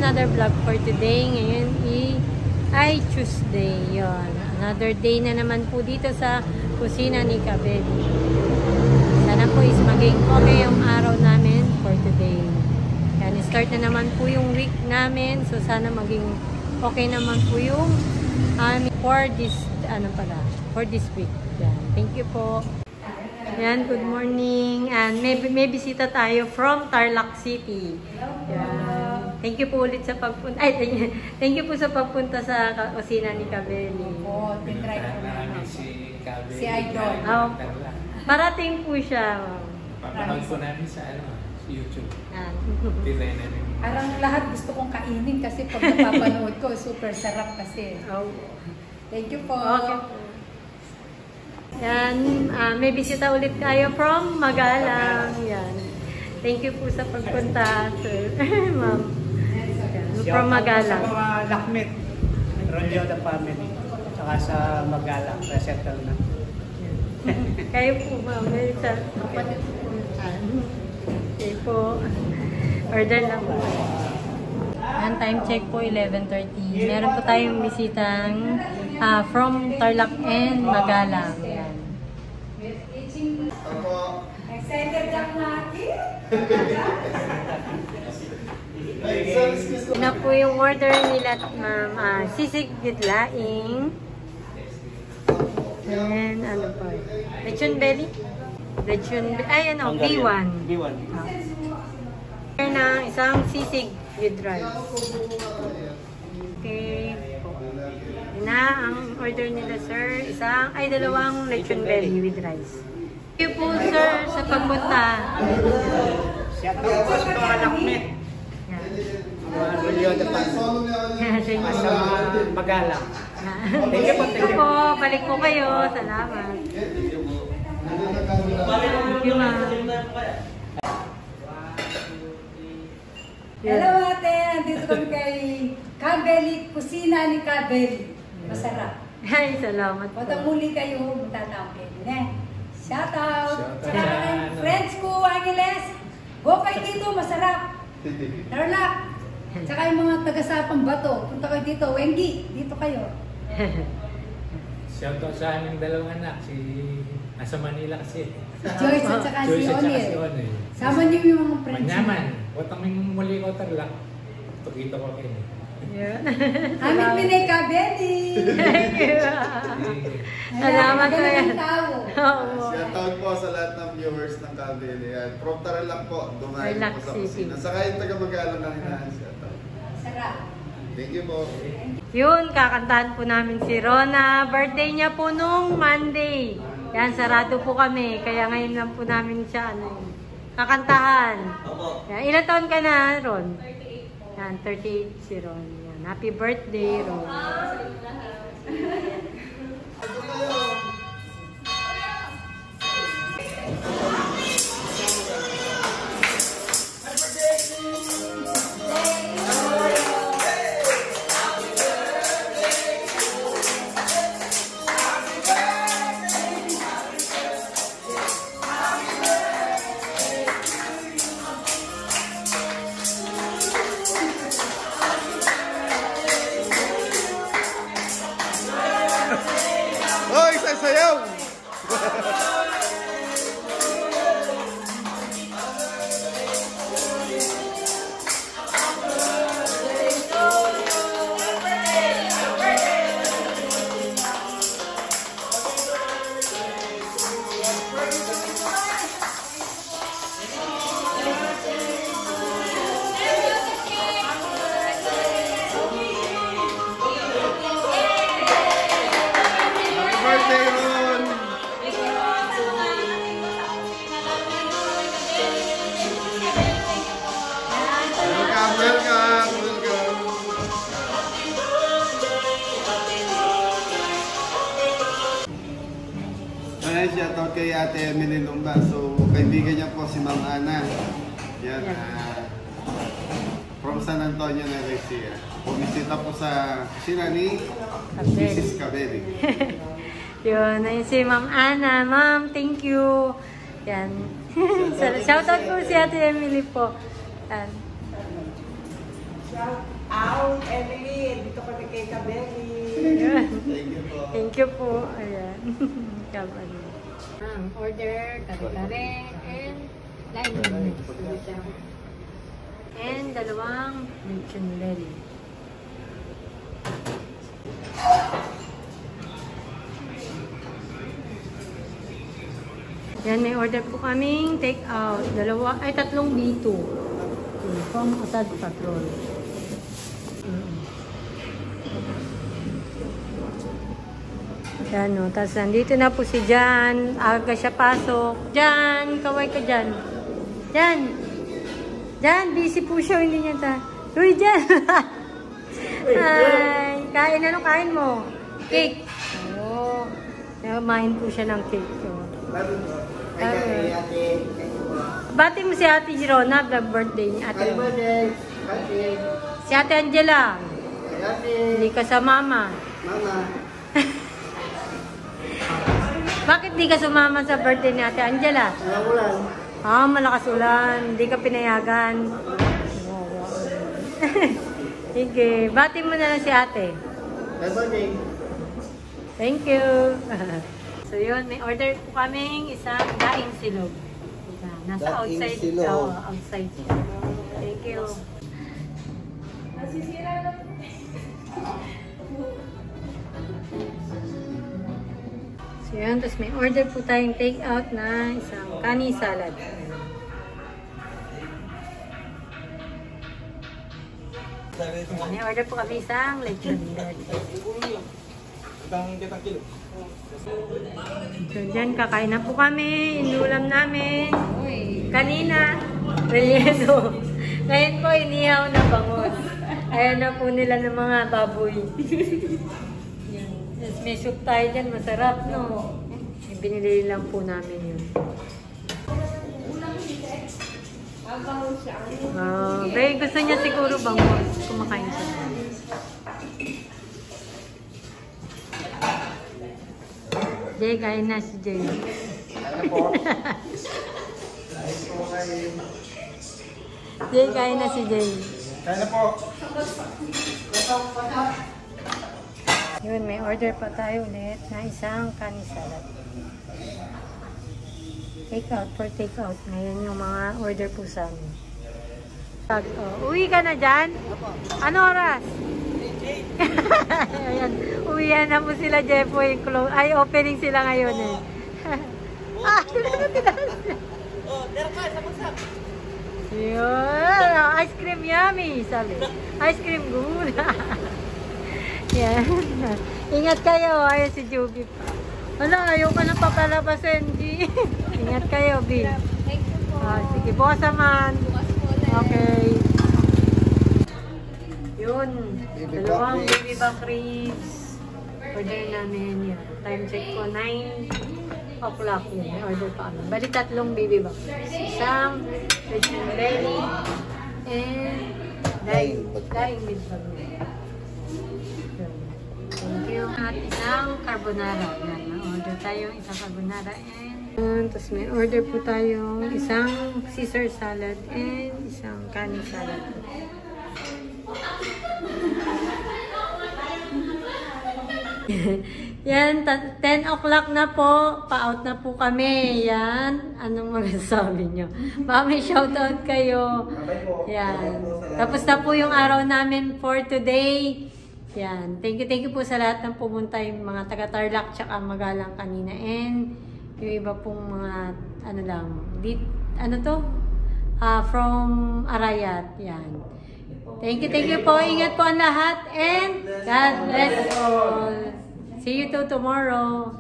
another vlog for today. Ngayon ay Tuesday. Yon. Another day na naman po dito sa kusina ni Kabeli. Sana po is maging okay yung araw namin for today. Yan, start na naman po yung week namin. So sana maging okay naman po yung for this week. Yan. Thank you po. Yan, good morning. And may bisita tayo from Tarlac City. Yan. Thank you po ulit sa pagpunta. Thank you po sa pagpunta sa kusina ni Kabeli. Oo, tinry ko namin si Kabeli. Si Idol. Parating po siya. Papanood ko namin sa YouTube. Parang lahat gusto kong kainin kasi pag napapanood ko, super sarap kasi. Oh. Thank you po. Okay. Yan, may bisita ulit tayo from Magalang. Yan. Thank you po sa pagpunta, sir. Ma'am. From Magalang. Sa mga lakmit, Ronjo the family. Saka sa Magalang, resettle na. Kayo po, ma'am. Okay po. Order lang po. Yan, time check po, 11:30. Meron po tayong bisitang from Tarlac and Magalang. Yan. Excited lang natin. Ina po yung order nila, ma'am. Sisig with laing. And ano po? Lechon belly? B1. B1. Ng isang sisig with rice. Okay. Na ang order nila, sir, dalawang lechon belly with rice. Thank you po, sir, sa pagpunta. Shout out po sa mga lakmit. Mga Ronjo the family. Sa mga Magalang. Thank you po. Balik po kayo. Salamat. Thank you, ma'am. Hello ate, andito kami kay Kabeli, kusina ni Kabeli. Masarap. Ay, salamat po. Pag muli kayo, matatapin. Shout out! Sa mga friends ko, Angeles, go kayo dito, masarap. Tarlac. Tsaka yung mga taga-Sapang Bato, punta kayo dito. Wengi, dito kayo. Shout out sa aming dalawang anak, nasa Manila kasi. Si Joyce at saka si O'Neil. Sama niyo yung mga friends. Manyaman. Huwag kaming muli ko Tarlac. Tukito ko kayo. Yeah. Aming Pinay Kabeli. Thank you. Salamat po yan. Shout out po sa lahat ng viewers ng Kabeli. From Tarlac po, dumayo po sa kusina. Saka yung taga-Magalang na hinahan. Shout out. Sarap. Thank you po. Yun, kakantahan po namin si Rona. Birthday niya po nung Monday. Yan, sarado po kami. Kaya ngayon lang po namin siya kakantahan. Yan, ilan taon ka na, Ron? 38 Yan, 38 si Ron. Yan, happy birthday, Ron. Sayaw! Shoutout kay Ate Emily Lumba. So, kaibigan niya po si Ma'am Ana. Yan. From San Antonio, Nueva Ecija. Bumisita po sa kusina ni Mrs. Kabeli. Yun, ayun si Ma'am Ana. Ma'am, thank you. Yan. Shoutout po si Ate Emily po. Yan. Out, Emily. Dito kami kay Kabeli. Thank you po. Thank you po. Ayan. Kabali. Order, kare-kare, and lime. And dalawang lechon belly. Yan, may order po kaming take out. Tatlong B2. From Asad Patrol. Yan o. Tapos nandito na po si Jan. Aga siya pasok. Jan, kaway ka Jan. Jan. Jan, busy po siya. Hindi niya ta. Uy, Jan. Hi. Kain, ano kain mo? Cake. Oo. Namahin po siya ng cake. Bati mo si Ate Girona, the birthday ni Ate. Si Ate Angela. Hindi ka sa mama. Bakit di ka sumama sa birthday ni Ate Angela? Malakas ulan. Hindi ka pinayagan. Sige, bati mo na lang si Ate. Thank you. So yun, may order po kaming isang daing silog. Nasa outside. Outside siya. Thank you. Nasisira na po. So yun, tapos may order po tayong take out na isang kani salad. May order po kami isang lechon belly. So dyan, kakain na po kami. Inulam namin. Kanina, relyeso. Ngayon po, inihaw na bangus. Ayan na po nila ng mga baboy. Yan. Yes, may soup tayo dyan. Masarap, no? Binili lang po namin yun. Very gusto niya siguro bangus. Kumakain siya. Jay, kain na si Jay. Jay, kain na si Jay. Kaya na po. Yun, may order pa tayo ulit na isang kani salad. Take out for take out. Ngayon yung mga order po sa amin. Uwi ka na dyan? Ano oras? Ayan, uwihan na po sila, Jeffoy. Ay, opening sila ngayon eh. Yun, ice cream yummy, sabi. Ice cream good. Yan. Ingat kayo, ayun si Juby pa. Wala, ayaw ka na papalabasin, G. Ingat kayo, B. Thank you po. Sige, bukas naman. Okay. Yun. Dalawang baby back ribs. Order namin yan. Time check ko, 9 o'clock yun. Order pa kami. Bali, tatlong baby back ribs. Isang lechon belly and daing with bagoong. Thank you. At isang carbonara. Yan. Order tayo isang carbonara and tapos may order po tayong isang Caesar salad and isang kanin salad. Yan, 10 o'clock na po. Pa-out na po kami. Yan. Anong masasabi nyo? Baka may shoutout kayo. Yan. Tapos na po yung araw namin for today. Yan. Thank you po sa lahat ng pumunta. Yung mga taga-Tarlac tsaka Magalang kanina. And yung iba pong mga ano lang. From Arayat. Yan. Thank you po. Ingat po ang lahat. And God bless all. See you tomorrow.